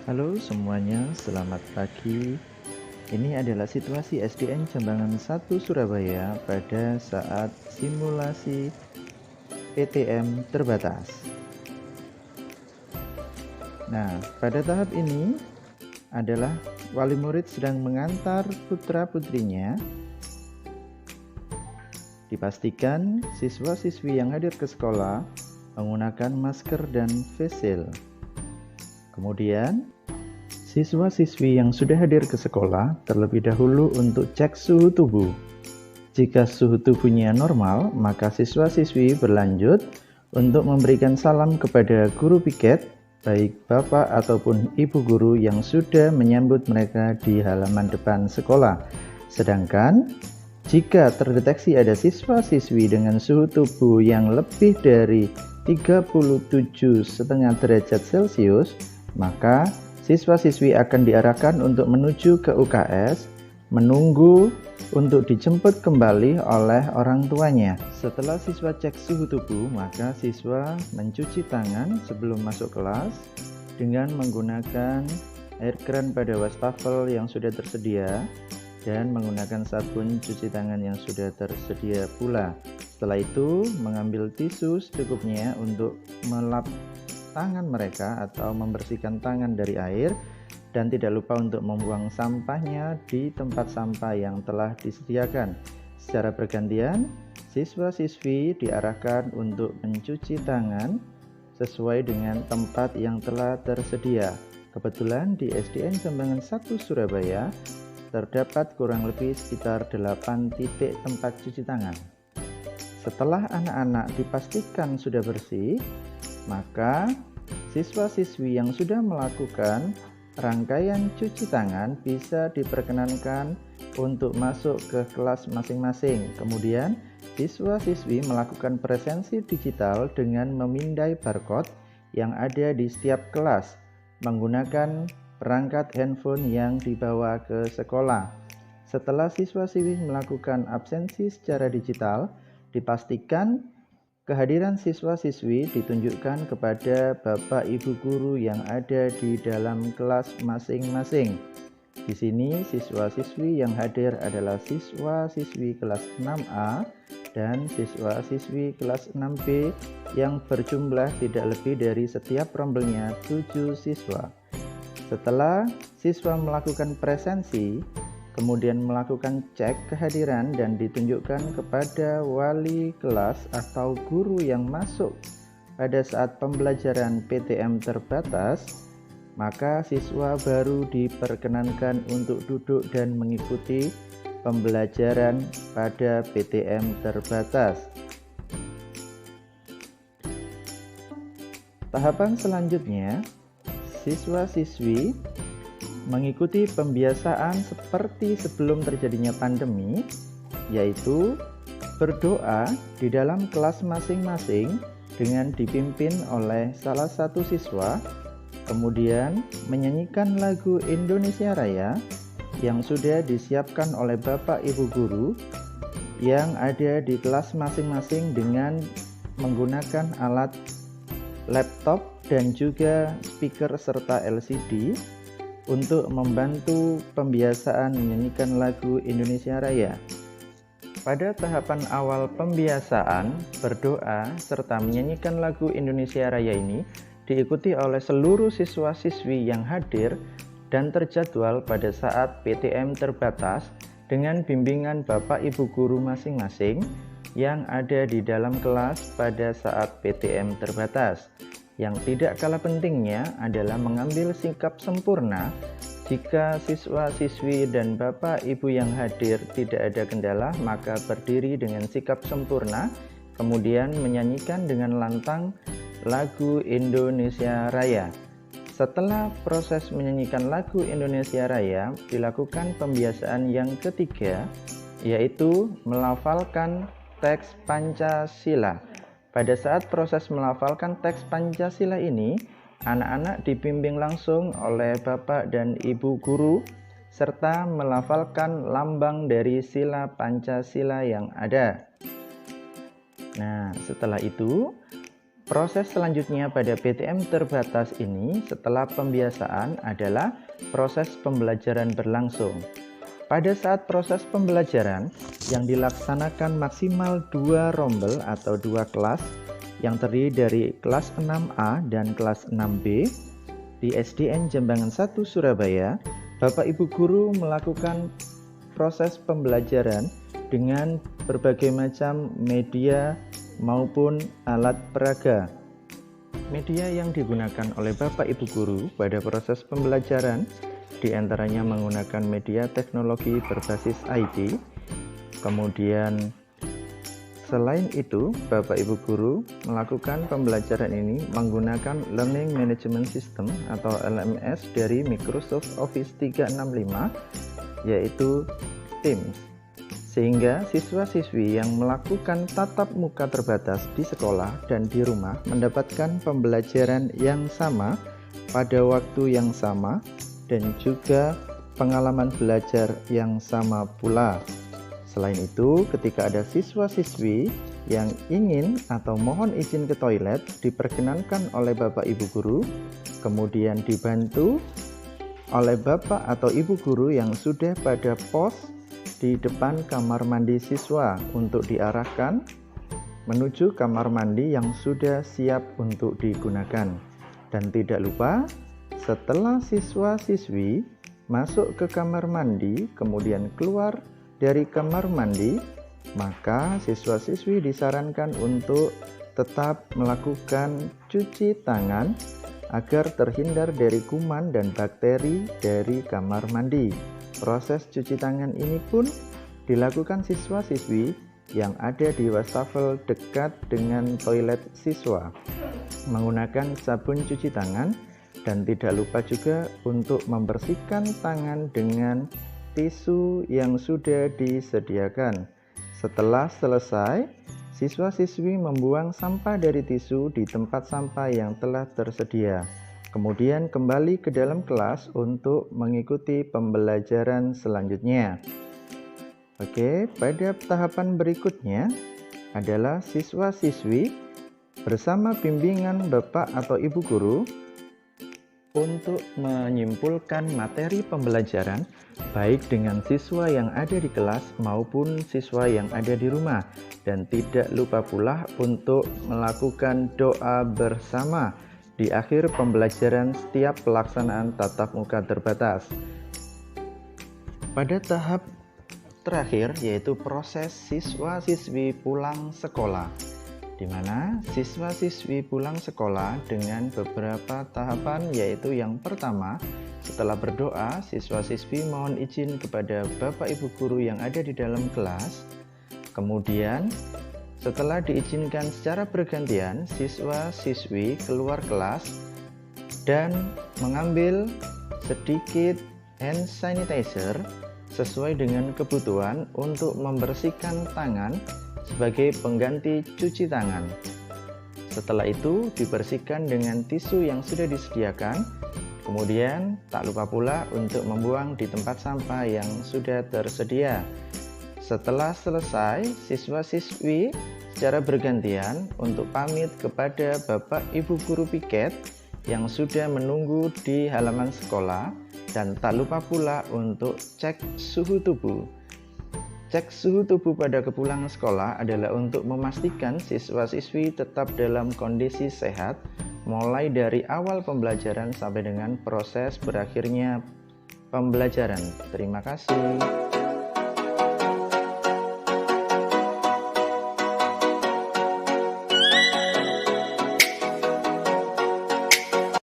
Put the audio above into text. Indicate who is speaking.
Speaker 1: Halo semuanya, selamat pagi. Ini adalah situasi SDN Jambangan 1 Surabaya pada saat simulasi PTM terbatas. Nah, pada tahap ini adalah wali murid sedang mengantar putra-putrinya. Dipastikan siswa-siswi yang hadir ke sekolah menggunakan masker dan face shield. Kemudian, siswa-siswi yang sudah hadir ke sekolah terlebih dahulu untuk cek suhu tubuh. Jika suhu tubuhnya normal, maka siswa-siswi berlanjut untuk memberikan salam kepada guru piket, baik bapak ataupun ibu guru yang sudah menyambut mereka di halaman depan sekolah. Sedangkan jika terdeteksi ada siswa-siswi dengan suhu tubuh yang lebih dari 37,5 derajat Celcius, maka siswa-siswi akan diarahkan untuk menuju ke UKS, menunggu untuk dijemput kembali oleh orang tuanya. Setelah siswa cek suhu tubuh, maka siswa mencuci tangan sebelum masuk kelas dengan menggunakan air keran pada wastafel yang sudah tersedia dan menggunakan sabun cuci tangan yang sudah tersedia pula. Setelah itu, mengambil tisu secukupnya untuk melap tangan mereka atau membersihkan tangan dari air, dan tidak lupa untuk membuang sampahnya di tempat sampah yang telah disediakan. Secara bergantian, siswa-siswi diarahkan untuk mencuci tangan sesuai dengan tempat yang telah tersedia. Kebetulan di SDN Jambangan 1 Surabaya terdapat kurang lebih sekitar 8 titik tempat cuci tangan. Setelah anak-anak dipastikan sudah bersih, maka siswa-siswi yang sudah melakukan rangkaian cuci tangan bisa diperkenankan untuk masuk ke kelas masing-masing. Kemudian, siswa-siswi melakukan presensi digital dengan memindai barcode yang ada di setiap kelas menggunakan perangkat handphone yang dibawa ke sekolah. Setelah siswa-siswi melakukan absensi secara digital, dipastikan kehadiran siswa-siswi ditunjukkan kepada Bapak Ibu guru yang ada di dalam kelas masing-masing. Di sini siswa-siswi yang hadir adalah siswa-siswi kelas 6A dan siswa-siswi kelas 6B yang berjumlah tidak lebih dari setiap rombelnya 7 siswa. Setelah siswa melakukan presensi, kemudian melakukan cek kehadiran dan ditunjukkan kepada wali kelas atau guru yang masuk pada saat pembelajaran PTM terbatas, maka siswa baru diperkenankan untuk duduk dan mengikuti pembelajaran pada PTM terbatas. Tahapan selanjutnya, siswa-siswi mengikuti pembiasaan seperti sebelum terjadinya pandemi, yaitu berdoa di dalam kelas masing-masing dengan dipimpin oleh salah satu siswa, kemudian menyanyikan lagu Indonesia Raya yang sudah disiapkan oleh Bapak Ibu guru yang ada di kelas masing-masing dengan menggunakan alat laptop dan juga speaker serta LCD untuk membantu pembiasaan menyanyikan lagu Indonesia Raya. Pada tahapan awal pembiasaan, berdoa serta menyanyikan lagu Indonesia Raya ini diikuti oleh seluruh siswa-siswi yang hadir dan terjadwal pada saat PTM terbatas dengan bimbingan Bapak Ibu guru masing-masing yang ada di dalam kelas pada saat PTM terbatas. Yang tidak kalah pentingnya adalah mengambil sikap sempurna jika siswa-siswi dan Bapak Ibu yang hadir tidak ada kendala, maka berdiri dengan sikap sempurna, kemudian menyanyikan dengan lantang lagu Indonesia Raya. Setelah proses menyanyikan lagu Indonesia Raya, dilakukan pembiasaan yang ketiga, yaitu melafalkan teks Pancasila. Pada saat proses melafalkan teks Pancasila ini, anak-anak dibimbing langsung oleh Bapak dan Ibu guru, serta melafalkan lambang dari sila Pancasila yang ada. Nah, setelah itu, Proses selanjutnya pada PTM terbatas ini setelah pembiasaan adalah proses pembelajaran berlangsung. Pada saat proses pembelajaran yang dilaksanakan maksimal 2 rombel atau 2 kelas yang terdiri dari kelas 6A dan kelas 6B di SDN Jambangan 1 Surabaya, Bapak Ibu Guru melakukan proses pembelajaran dengan berbagai macam media maupun alat peraga. Media yang digunakan oleh Bapak Ibu Guru pada proses pembelajaran diantaranya menggunakan media teknologi berbasis IT. Kemudian selain itu, Bapak Ibu Guru melakukan pembelajaran ini menggunakan Learning Management System atau LMS dari Microsoft Office 365, yaitu Teams. Sehingga siswa-siswi yang melakukan tatap muka terbatas di sekolah dan di rumah mendapatkan pembelajaran yang sama pada waktu yang sama dan juga pengalaman belajar yang sama pula. Selain itu, ketika ada siswa-siswi yang ingin atau mohon izin ke toilet, diperkenankan oleh Bapak Ibu Guru, kemudian dibantu oleh Bapak atau Ibu Guru yang sudah pada pos di depan kamar mandi siswa untuk diarahkan menuju kamar mandi yang sudah siap untuk digunakan. Dan tidak lupa, setelah siswa-siswi masuk ke kamar mandi kemudian keluar dari kamar mandi, maka siswa-siswi disarankan untuk tetap melakukan cuci tangan agar terhindar dari kuman dan bakteri dari kamar mandi. Proses cuci tangan ini pun dilakukan siswa-siswi yang ada di wastafel dekat dengan toilet siswa menggunakan sabun cuci tangan, dan tidak lupa juga untuk membersihkan tangan dengan tisu yang sudah disediakan. Setelah selesai, siswa-siswi membuang sampah dari tisu di tempat sampah yang telah tersedia. Kemudian kembali ke dalam kelas untuk mengikuti pembelajaran selanjutnya. Oke, pada tahapan berikutnya adalah siswa-siswi bersama bimbingan Bapak atau Ibu Guru untuk menyimpulkan materi pembelajaran baik dengan siswa yang ada di kelas maupun siswa yang ada di rumah. Dan tidak lupa pula untuk melakukan doa bersama di akhir pembelajaran setiap pelaksanaan tatap muka terbatas. Pada tahap terakhir yaitu proses siswa-siswi pulang sekolah, di mana siswa-siswi pulang sekolah dengan beberapa tahapan, yaitu yang pertama, setelah berdoa, siswa-siswi mohon izin kepada Bapak Ibu Guru yang ada di dalam kelas. Kemudian setelah diizinkan secara bergantian, siswa-siswi keluar kelas dan mengambil sedikit hand sanitizer sesuai dengan kebutuhan untuk membersihkan tangan sebagai pengganti cuci tangan. Setelah itu dibersihkan dengan tisu yang sudah disediakan. Kemudian tak lupa pula untuk membuang di tempat sampah yang sudah tersedia. Setelah selesai, siswa-siswi secara bergantian untuk pamit kepada Bapak Ibu Guru piket yang sudah menunggu di halaman sekolah, dan tak lupa pula untuk cek suhu tubuh. Cek suhu tubuh pada kepulangan sekolah adalah untuk memastikan siswa-siswi tetap dalam kondisi sehat mulai dari awal pembelajaran sampai dengan proses berakhirnya pembelajaran. Terima kasih.